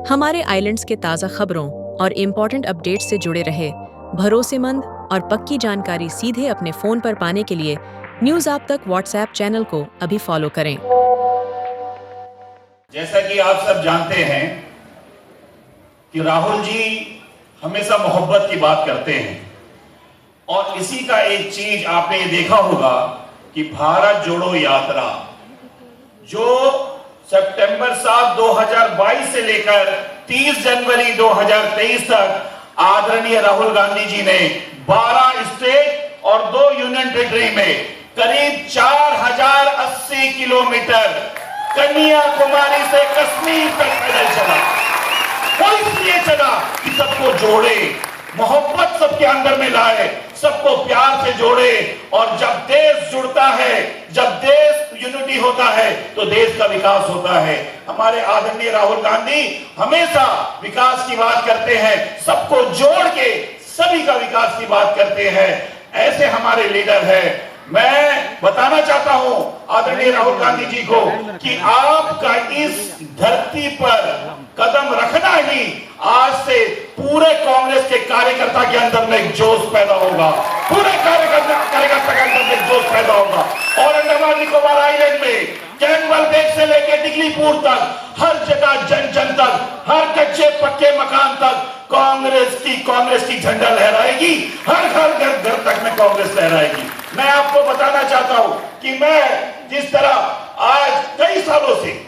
हमारे आइलैंड्स के ताज़ा खबरों और इम्पोर्टेंट अपडेट्स से जुड़े रहे भरोसेमंद और पक्की जानकारी सीधे अपने फ़ोन पर पाने के लिए न्यूज़ आप तक व्हाट्सएप चैनल को अभी फॉलो करें। जैसा कि आप सब जानते हैं कि राहुल जी हमेशा मोहब्बत की बात करते हैं और इसी का एक चीज आपने ये देखा होगा कि भारत जोड़ो यात्रा जो सितंबर 7, 2022 से लेकर 30 जनवरी 2023 तक आदरणीय राहुल गांधी जी ने 12 स्टेट और 2 यूनियन टेरिटरी में करीब 4080 किलोमीटर कन्याकुमारी से कश्मीर तक पैदल चला। वो इसलिए चला कि सबको जोड़े, मोहब्बत सबके अंदर में लाए, सबको प्यार से जोड़े। और जब देश जुड़ता है, जब देश यूनिटी होता है तो देश का विकास होता है। हमारे आदरणीय राहुल गांधी हमेशा विकास की बात करते हैं, सबको जोड़ के सभी का विकास की बात करते हैं। ऐसे हमारे लीडर हैं। मैं बताना चाहता हूं आदरणीय राहुल गांधी जी को कि आपका इस धरती पर कदम रखना ही आज से पूरे कांग्रेस के कार्यकर्ता के अंदर में एक जोश पैदा होगा, पूरे कार्यकर्ता के अंदर में एक जोश पैदा होगा। और अंडमान निकोबार आइलैंड में कैम्बल बेक से लेकर डिगलीपुर तक हर जगह जन जन तक, हर कच्चे पक्के मकान तक कांग्रेस की झंडा लहराएगी। हर घर तक में कांग्रेस लहराएगी। मैं आपको बताना चाहता हूं कि मैं जिस तरह आज कई सालों से,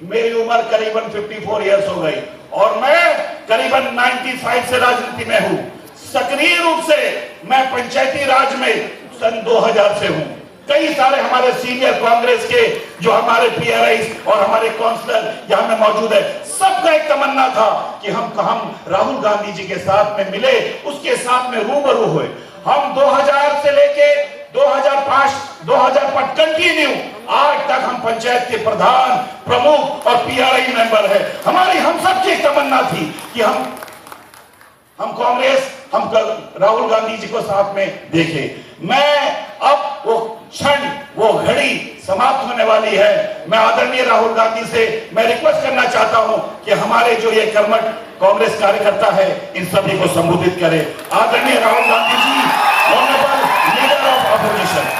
मेरी उम्र करीबन 54 इयर्स हो गई और मैं करीबन 95 से राजनीति में हूं। सक्रिय रूप से मैं पंचायती राज में सन 2000 से हूं। कई सारे हमारे सीनियर कांग्रेस के जो हमारे पीआरआई और हमारे काउंसलर यहां में मौजूद है, सबका एक तमन्ना था कि हम राहुल गांधी जी के साथ में मिले, उसके साथ में रूबरू हुए। हम 2000 से लेके 2005 कंटिन्यू आज तक हम पंचायत के प्रधान, प्रमुख और पीआरआई मेंबर है। हमारी हम सबकी तमन्ना थी कि हम कांग्रेस, हम राहुल गांधी जी को साथ में देखें। अब वो क्षण, वो घड़ी समाप्त होने वाली है। मैं आदरणीय राहुल गांधी से मैं रिक्वेस्ट करना चाहता हूं कि हमारे जो ये कर्मठ कांग्रेस कार्यकर्ता है इन सभी को संबोधित करें। आदरणीय Rahul Gandhi ji, honourable leader of opposition.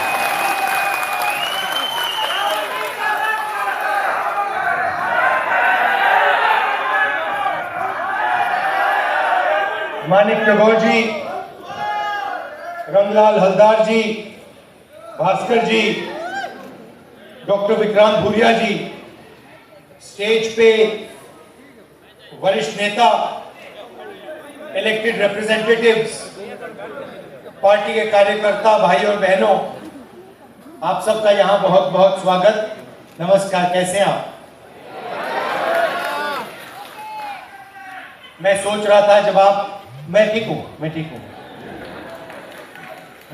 Manik Tagore ji, Ranglal Haldar ji, Bhaskar ji, doctor Vikrant Bhuria ji, stage पे वरिष्ठ नेता, इलेक्टेड रिप्रेजेंटेटिव्स, पार्टी के कार्यकर्ता भाई और बहनों, आप सबका यहाँ बहुत बहुत स्वागत। नमस्कार, कैसे हैं आप? मैं सोच रहा था जब आप, मैं ठीक हूँ।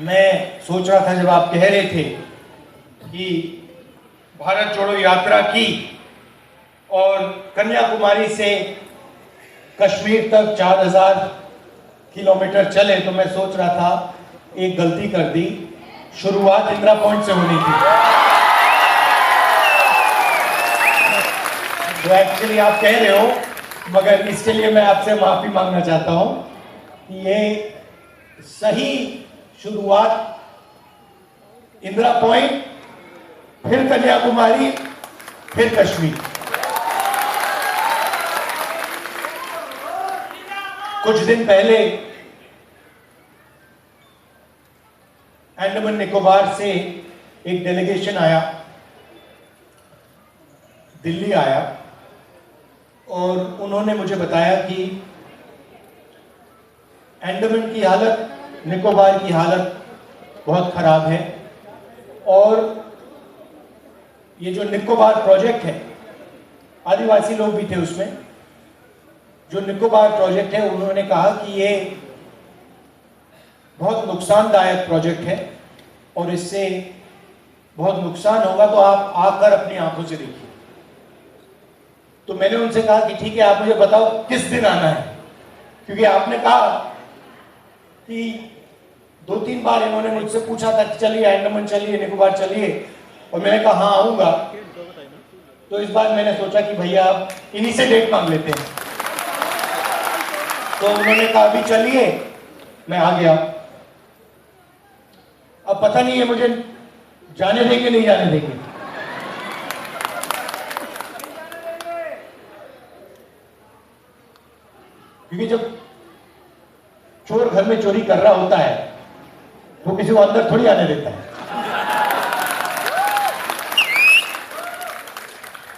मैं सोच रहा था जब आप कह रहे थे कि भारत जोड़ो यात्रा की और कन्याकुमारी से कश्मीर तक 4000 किलोमीटर चले, तो मैं सोच रहा था एक गलती कर दी, शुरुआत इंदिरा पॉइंट से होनी थी। तो एक्चुअली आप कह रहे हो, मगर इसके लिए मैं आपसे माफी मांगना चाहता हूं कि ये सही शुरुआत इंदिरा पॉइंट, फिर कन्याकुमारी, फिर कश्मीर। कुछ दिन पहले अंडमान निकोबार से एक डेलीगेशन आया, दिल्ली आया, और उन्होंने मुझे बताया कि अंडमान की हालत, निकोबार की हालत बहुत खराब है। और ये जो निकोबार प्रोजेक्ट है, आदिवासी लोग भी थे उसमें, जो निकोबार प्रोजेक्ट है, उन्होंने कहा कि ये बहुत नुकसानदायक प्रोजेक्ट है और इससे बहुत नुकसान होगा, तो आप आकर अपनी आंखों से देखिए। तो मैंने उनसे कहा कि ठीक है, आप मुझे बताओ किस दिन आना है, क्योंकि आपने कहा कि 2-3 बार इन्होंने मुझसे पूछा था कि चलिए अंडमान चलिए, निकोबार चलिए, और मैंने कहा हाँ आऊंगा। तो इस बार मैंने सोचा कि भैया आप इन्हीं से डेट मांग लेते हैं। तो उन्होंने कहा अभी चलिए, मैं आ गया। अब पता नहीं है मुझे जाने देंगे नहीं जाने देंगे। क्योंकि जब चोर घर में चोरी कर रहा होता है तो किसी को अंदर थोड़ी आने देता है।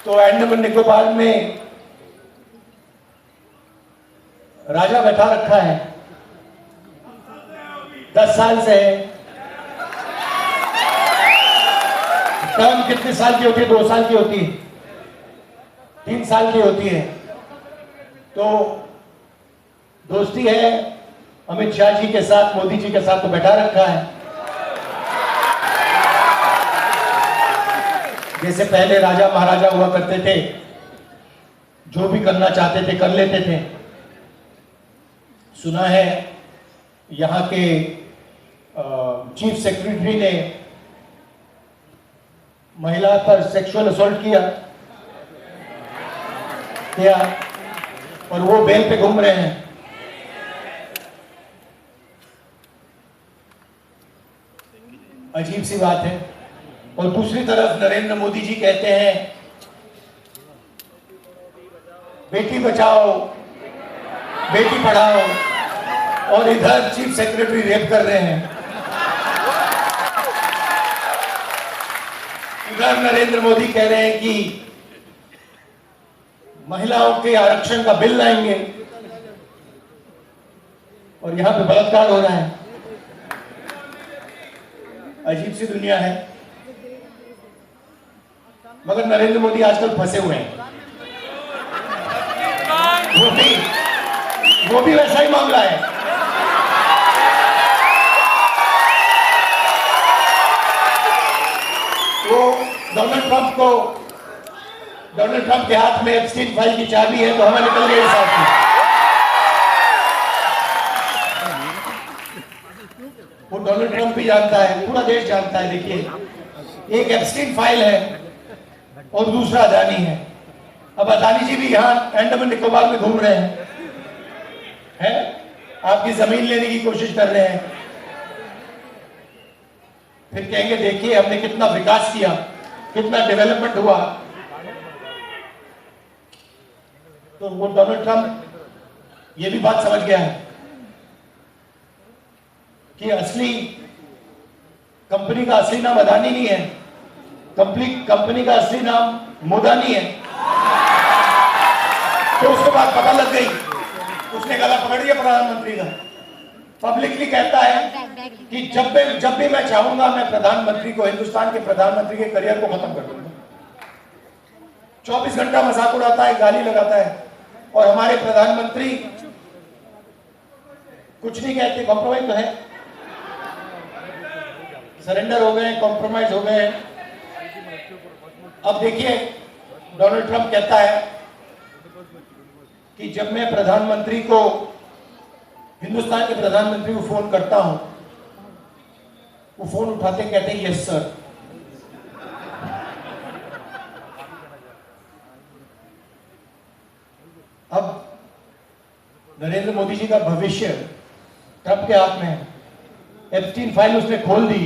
तो अंडमान निकोबार में राजा बैठा रखा है, 10 साल से है। टर्म कितने साल की होती है? 2 साल की होती है, 3 साल की होती है। तो दोस्ती है अमित शाह जी के साथ, मोदी जी के साथ तो बैठा रखा है। जैसे पहले राजा महाराजा हुआ करते थे, जो भी करना चाहते थे कर लेते थे। सुना है यहाँ के चीफ सेक्रेटरी ने महिला पर सेक्सुअल असॉल्ट किया और वो बेल पे घूम रहे हैं। अजीब सी बात है। और दूसरी तरफ नरेंद्र मोदी जी कहते हैं बेटी बचाओ बेटी पढ़ाओ, और इधर चीफ सेक्रेटरी रेप कर रहे हैं। इधर नरेंद्र मोदी कह रहे हैं कि महिलाओं के आरक्षण का बिल लाएंगे, और यहां पे बलात्कार हो रहा है। अजीब सी दुनिया है। मगर नरेंद्र मोदी आजकल फंसे हुए हैं। वो भी वैसा ही मामला है। वो डोनाल्ड ट्रंप के हाथ में एप्स्टीन फाइल की चाबी है, तो हमें निकल गए साथ में। वो डोनाल्ड ट्रंप भी जानता है, पूरा देश जानता है। देखिए, एक एप्स्टीन फाइल है और दूसरा अदानी है। अब अदानी जी भी यहाँ अंडमान निकोबार में घूम रहे हैं, आपकी जमीन लेने की कोशिश कर रहे हैं। फिर कहेंगे देखिए हमने कितना विकास किया, कितना डेवलपमेंट हुआ। तो वो डोनाल्ड ट्रंप ये भी बात समझ गया है कि असली कंपनी का असली नाम अदानी नहीं है, कंपनी का असली नाम मोदानी है। तो उसके बाद पता लग गई, उसने गला पकड़ लिया प्रधानमंत्री का। पब्लिकली कहता है कि जब भी मैं चाहूंगा मैं प्रधानमंत्री को, हिंदुस्तान के प्रधानमंत्री के करियर को खत्म कर दूंगा। 24 घंटा मजाक उड़ाता है, गाली लगाता है, और हमारे प्रधानमंत्री कुछ नहीं कहते। कॉम्प्रोमाइज तो है, सरेंडर हो गए, कॉम्प्रोमाइज हो गए। अब देखिए डोनाल्ड ट्रंप कहता है कि जब मैं प्रधानमंत्री को, हिंदुस्तान के प्रधानमंत्री को फोन करता हूं, वो फोन उठाते कहते हैं यस सर। अब नरेंद्र मोदी जी का भविष्य ट्रंप के हाथ में है। एप्स्टीन फाइल उसने खोल दी,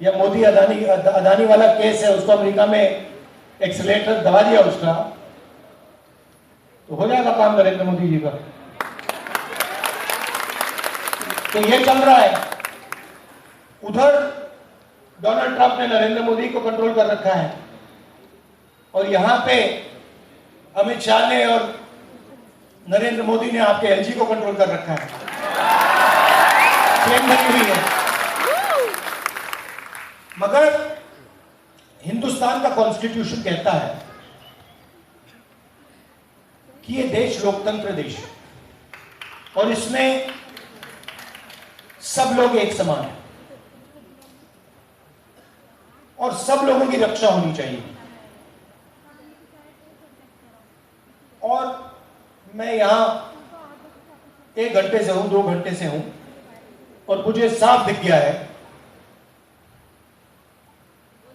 या मोदी अदानी वाला केस है, उसको अमेरिका में एक्सीलरेटर दबा दिया उसका, तो हो जाएगा काम नरेंद्र मोदी जी का। तो ये चल रहा है। उधर डोनाल्ड ट्रंप ने नरेंद्र मोदी को कंट्रोल कर रखा है, और यहां पे अमित शाह ने और नरेंद्र मोदी ने आपके एलजी को कंट्रोल कर रखा है। प्लेन बनी हुई है। मगर हिंदुस्तान का कॉन्स्टिट्यूशन कहता है कि ये देश लोकतंत्र देश है, और इसमें सब लोग एक समान हैं, और सब लोगों की रक्षा होनी चाहिए। और मैं यहां 1 घंटे से हूं, 2 घंटे से हूं, और मुझे साफ दिख गया है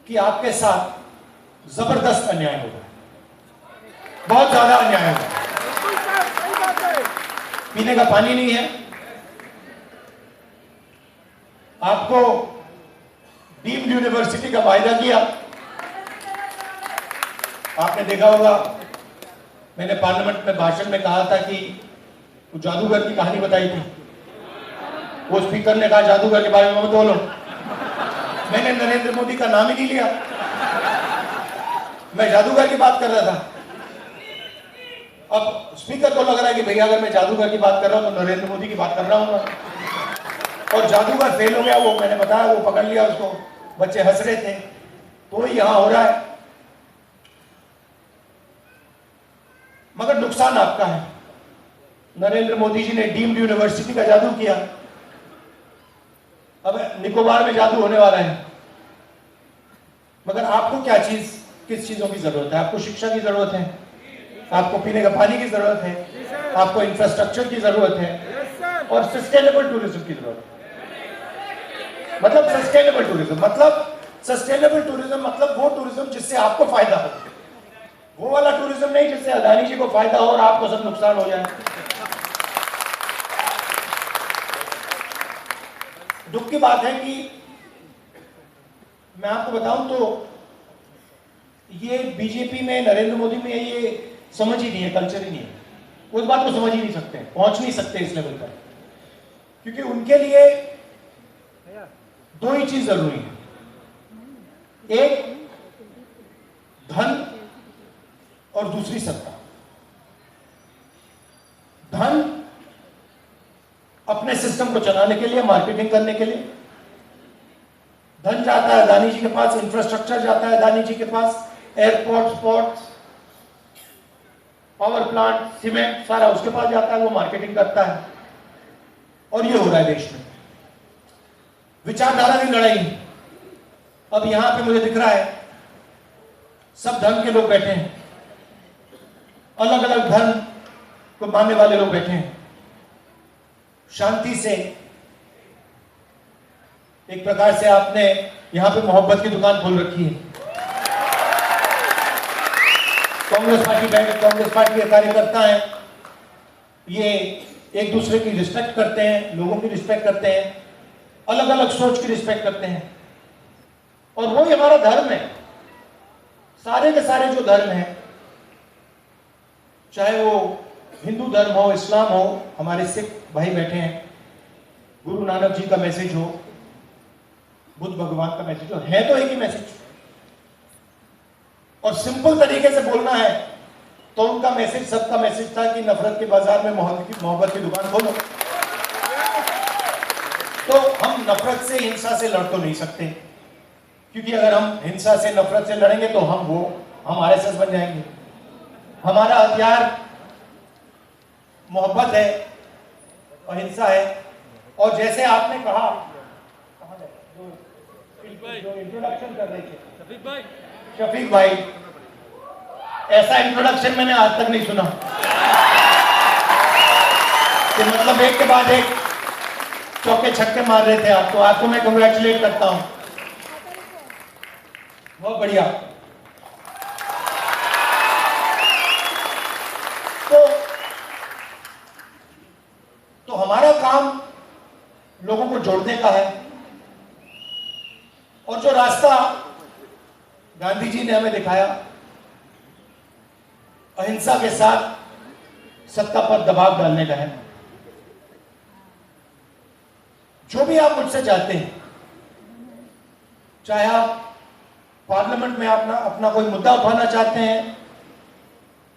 कि आपके साथ जबरदस्त अन्याय होगा, बहुत ज्यादा अन्याय होगा। पीने का पानी नहीं है, आपको डीम्ड यूनिवर्सिटी का वायदा किया। आपने देखा होगा मैंने पार्लियामेंट में भाषण में कहा था कि वो जादूगर की कहानी बताई थी, वो स्पीकर ने कहा जादूगर के बारे में मत बोलो। मैंने नरेंद्र मोदी का नाम ही नहीं लिया, मैं जादूगर की बात कर रहा था। अब स्पीकर को लग रहा है कि भैया अगर मैं जादूगर की बात कर रहा हूं तो नरेंद्र मोदी की बात कर रहा हूं, और जादूगर फेल हो गया। वो मैंने बताया, वो पकड़ लिया उसको, बच्चे हंस रहे थे। तो यहां हो रहा है, मगर नुकसान आपका है। नरेंद्र मोदी जी ने डीम्ड यूनिवर्सिटी का जादू किया, अब निकोबार में जादू होने वाला है। मगर आपको क्या चीज, किस चीजों की जरूरत है? आपको शिक्षा की जरूरत है, आपको पीने का पानी की जरूरत है, आपको इंफ्रास्ट्रक्चर की जरूरत है, और सस्टेनेबल टूरिज्म की जरूरत है। मतलब सस्टेनेबल टूरिज्म मतलब वो टूरिज्म जिससे आपको फायदा हो, वो वाला टूरिज्म नहीं जिससे अदानी जी को फायदा हो और आपको सब नुकसान हो जाए। दुख की बात है कि मैं आपको बताऊं तो ये बीजेपी में, नरेंद्र मोदी में ये समझ ही नहीं है, कल्चर ही नहीं है। उस बात को समझ ही नहीं सकते, पहुंच नहीं सकते इस लेवल पर, क्योंकि उनके लिए दो ही चीज जरूरी है, एक धन और दूसरी सत्ता। धन अपने सिस्टम को चलाने के लिए, मार्केटिंग करने के लिए धन जाता है अदानी जी के पास, इंफ्रास्ट्रक्चर जाता है अदानी जी के पास, airport, ports, power plant, cement, सारा उसके पास जाता है, वो मार्केटिंग करता है। और ये हो रहा है देश में विचारधारा की लड़ाई। अब यहां पे मुझे दिख रहा है सब धर्म के लोग बैठे हैं, अलग अलग धर्म को मानने वाले लोग बैठे हैं, शांति से। एक प्रकार से आपने यहां पे मोहब्बत की दुकान खोल रखी है। कांग्रेस पार्टी के कार्यकर्ता हैं, ये एक दूसरे की रिस्पेक्ट करते हैं, लोगों की रिस्पेक्ट करते हैं, अलग अलग सोच की रिस्पेक्ट करते हैं, और वो ही हमारा धर्म है। सारे के सारे जो धर्म हैं, चाहे वो हिंदू धर्म हो, इस्लाम हो, हमारे सिख भाई बैठे हैं, गुरु नानक जी का मैसेज हो, बुद्ध भगवान का मैसेज हो, है तो एक ही मैसेज। और सिंपल तरीके से बोलना है तो उनका मैसेज, सबका मैसेज था कि नफरत के बाजार में मोहब्बत की दुकान खोलो। तो हम नफरत से, हिंसा से लड़ तो नहीं सकते, क्योंकि अगर हम हिंसा से, नफरत से लड़ेंगे तो हम आरएसएस बन जाएंगे। हमारा हथियार मोहब्बत है, अहिंसा है। और जैसे आपने कहा, जो इंट्रोडक्शन कर रहे थे शफीक भाई, ऐसा इंट्रोडक्शन मैंने आज तक नहीं सुना कि मतलब एक के बाद एक चौके छक्के मार रहे थे आप। तो आपको मैं कंग्रेचुलेट करता हूं, बहुत बढ़िया। तो हमारा काम लोगों को जोड़ने का है, और जो रास्ता गांधी जी ने हमें दिखाया, अहिंसा के साथ सत्ता पर दबाव डालने का है। जो भी आप मुझसे चाहते हैं, चाहे आप पार्लियामेंट में अपना कोई मुद्दा उठाना चाहते हैं,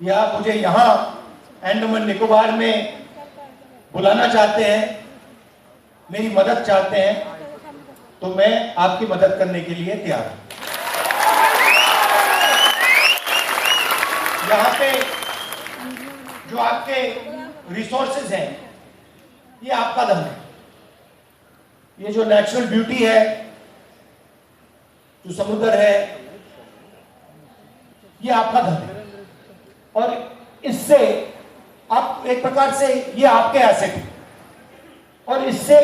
या मुझे यहां अंडमान निकोबार में बुलाना चाहते हैं, मेरी मदद चाहते हैं, तो मैं आपकी मदद करने के लिए तैयार हूं। यहाँ पे जो आपके रिसोर्सेज हैं, ये आपका धन है। ये जो नेचुरल ब्यूटी है, जो समुद्र है, ये आपका धन है, और इससे आप एक प्रकार से, ये आपके एसेट है, और इससे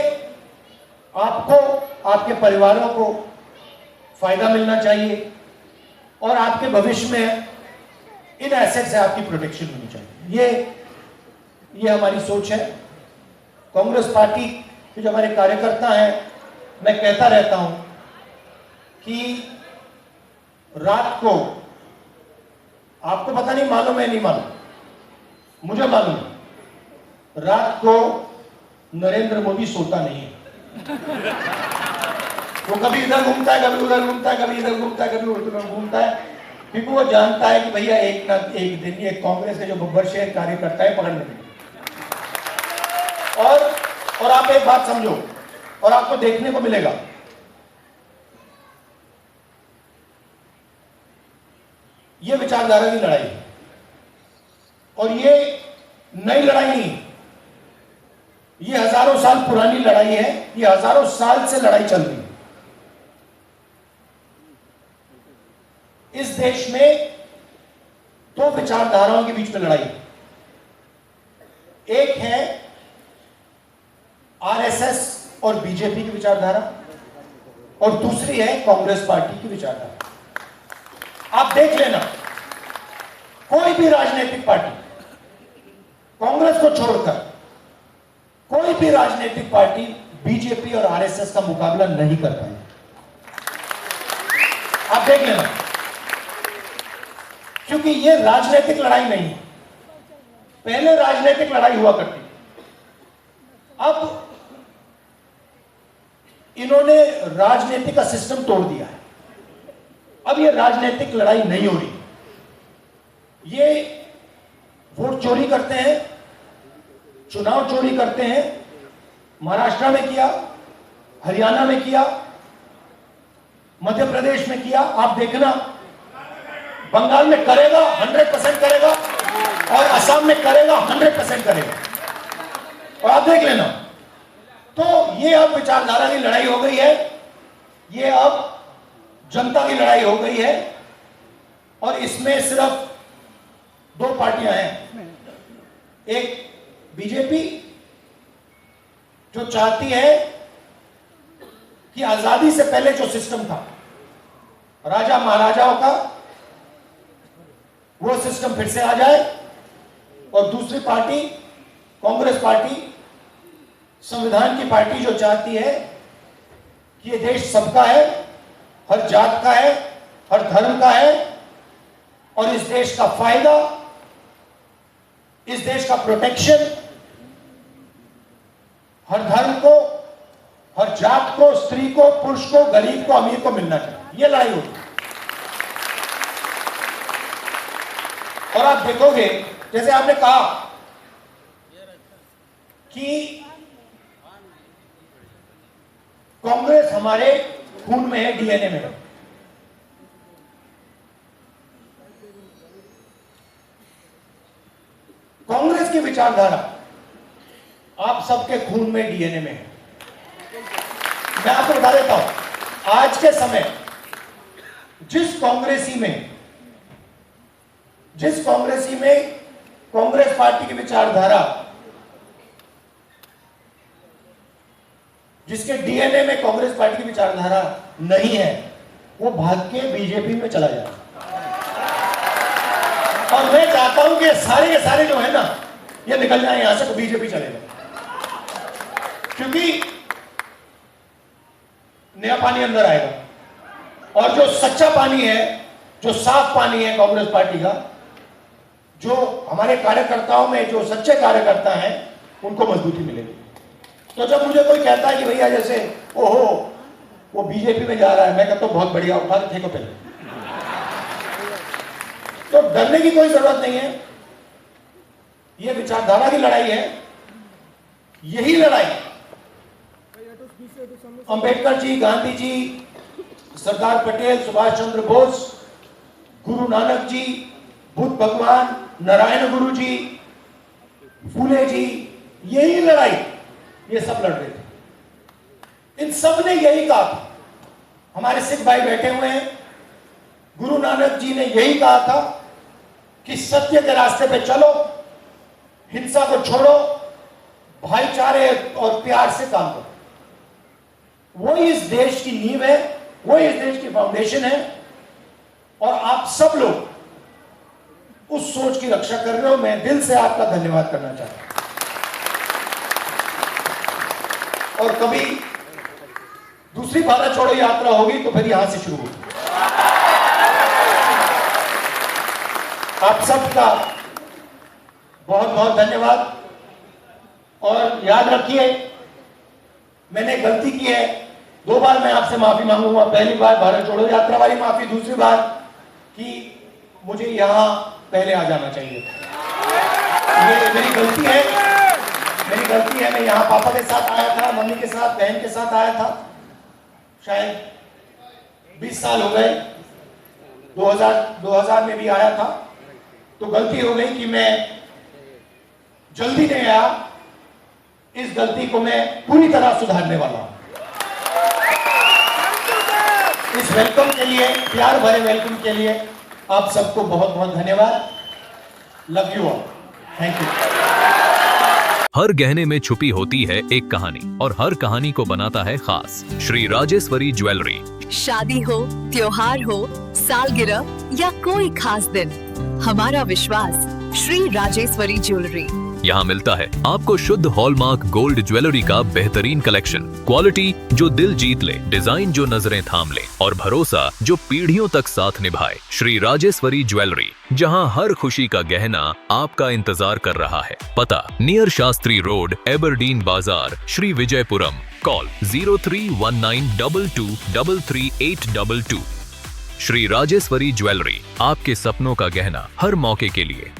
आपको, आपके परिवारों को फायदा मिलना चाहिए, और आपके भविष्य में इन एसेट से आपकी प्रोटेक्शन होनी चाहिए। ये हमारी सोच है। कांग्रेस पार्टी के जो हमारे कार्यकर्ता हैं, मैं कहता रहता हूं कि रात को, आपको पता नहीं मालूम है नहीं मालूम, मुझे मालूम है, रात को नरेंद्र मोदी सोता नहीं है। वो कभी इधर घूमता है, कभी उधर घूमता है, कभी इधर घूमता है, कभी उधर घूमता है, क्योंकि वो जानता है कि भैया एक ना एक दिन ये कांग्रेस के जो बब्बर शेर कार्यकर्ता है पकड़ लेंगे। और आप एक बात समझो, और आपको देखने को मिलेगा, ये विचारधारा की लड़ाई है, और ये नई लड़ाई नहीं, ये हजारों साल पुरानी लड़ाई है, ये हजारों साल से लड़ाई चल रही है। इस देश में दो विचारधाराओं के बीच में लड़ाई है। एक है आरएसएस और बीजेपी की विचारधारा, और दूसरी है कांग्रेस पार्टी की विचारधारा। आप देख लेना, कोई भी राजनीतिक पार्टी, कांग्रेस को छोड़कर कोई भी राजनीतिक पार्टी बीजेपी और आरएसएस का मुकाबला नहीं कर पाई। आप देख लेना, क्योंकि ये राजनीतिक लड़ाई नहीं है। पहले राजनीतिक लड़ाई हुआ करती, अब इन्होंने राजनीति का सिस्टम तोड़ दिया है। अब ये राजनीतिक लड़ाई नहीं हो रही, ये वोट चोरी करते हैं, चुनाव चोरी करते हैं। महाराष्ट्र में किया, हरियाणा में किया, मध्य प्रदेश में किया, आप देखना बंगाल में करेगा, 100% करेगा, और असम में करेगा, 100% करेगा, और आप देख लेना। तो ये अब विचारधारा की लड़ाई हो गई है, ये अब जनता की लड़ाई हो गई है, और इसमें सिर्फ दो पार्टियां हैं। एक बीजेपी जो चाहती है कि आजादी से पहले जो सिस्टम था राजा महाराजाओं का, वो सिस्टम फिर से आ जाए, और दूसरी पार्टी कांग्रेस पार्टी, संविधान की पार्टी, जो चाहती है कि ये देश सबका है, हर जात का है, हर धर्म का है, और इस देश का फायदा, इस देश का प्रोटेक्शन हर धर्म को, हर जात को, स्त्री को, पुरुष को, गरीब को, अमीर को मिलना चाहिए। ये लड़ाई होगी। और आप देखोगे, जैसे आपने कहा कि कांग्रेस हमारे खून में है, डीएनए में है। कांग्रेस की विचारधारा आप सबके खून में, डीएनए में है। मैं आपको बता देता हूं, आज के समय जिस कांग्रेसी में कांग्रेस पार्टी की विचारधारा, जिसके डीएनए में कांग्रेस पार्टी की विचारधारा नहीं है, वो भाग के बीजेपी में चला जाए। और मैं चाहता हूं कि सारे के सारे जो है ना, ये निकल जाए यहां से, तो बीजेपी चलेगा, क्योंकि नया पानी अंदर आएगा। और जो सच्चा पानी है, जो साफ पानी है कांग्रेस पार्टी का, जो हमारे कार्यकर्ताओं में जो सच्चे कार्यकर्ता हैं, उनको मजबूती मिलेगी। तो जब मुझे कोई कहता है कि भैया जैसे ओहो वो बीजेपी में जा रहा है, मैं कहता हूं बहुत बढ़िया, उठा के फेंको पहले। तो डरने की कोई जरूरत नहीं है, ये विचारधारा की लड़ाई है। यही लड़ाई अंबेडकर जी, गांधी जी, सरदार पटेल, सुभाष चंद्र बोस, गुरु नानक जी, बुद्ध भगवान, नारायण गुरु जी, फूले जी, यही लड़ाई ये सब लड़ रहे थे। इन सब ने यही कहा था। हमारे सिख भाई बैठे हुए हैं, गुरु नानक जी ने यही कहा था कि सत्य के रास्ते पे चलो, हिंसा को छोड़ो, भाईचारे और प्यार से काम करो। वही इस देश की नींव है, वही इस देश की फाउंडेशन है, और आप सब लोग उस सोच की रक्षा कर रहे हो। मैं दिल से आपका धन्यवाद करना चाहता हूं। और कभी दूसरी भारत छोड़ो यात्रा होगी तो फिर यहां से शुरू होगी। आप सबका बहुत बहुत धन्यवाद। और याद रखिए, मैंने गलती की है, 2 बार मैं आपसे माफी मांगूंगा। पहली बार भारत छोड़ो यात्रा वाली माफी, दूसरी बार कि मुझे यहां पहले आ जाना चाहिए। ये मेरी गलती है, मेरी गलती है। मैं यहाँ पापा के साथ आया था, मम्मी के साथ, बहन के साथ आया था। शायद 20 साल हो गए, 2000 में भी आया था। तो गलती हो गई कि मैं जल्दी नहीं आया। इस गलती को मैं पूरी तरह सुधारने वाला हूं। इस वेलकम के लिए, प्यार भरे वेलकम के लिए आप सबको बहुत बहुत धन्यवाद। Love you all, thank you. हर गहने में छुपी होती है एक कहानी और हर कहानी को बनाता है खास। श्री राजेश्वरी ज्वेलरी। शादी हो, त्योहार हो, सालगिरह या कोई खास दिन, हमारा विश्वास श्री राजेश्वरी ज्वेलरी। यहाँ मिलता है आपको शुद्ध हॉलमार्क गोल्ड ज्वेलरी का बेहतरीन कलेक्शन, क्वालिटी जो दिल जीत ले, डिजाइन जो नजरें थाम ले और भरोसा जो पीढ़ियों तक साथ निभाए। श्री राजेश्वरी ज्वेलरी, जहाँ हर खुशी का गहना आपका इंतजार कर रहा है। पता नियर शास्त्री रोड, एबरडीन बाजार, श्री विजयपुरम। कॉल 031922333822। श्री राजेश्वरी ज्वेलरी, आपके सपनों का गहना हर मौके के लिए।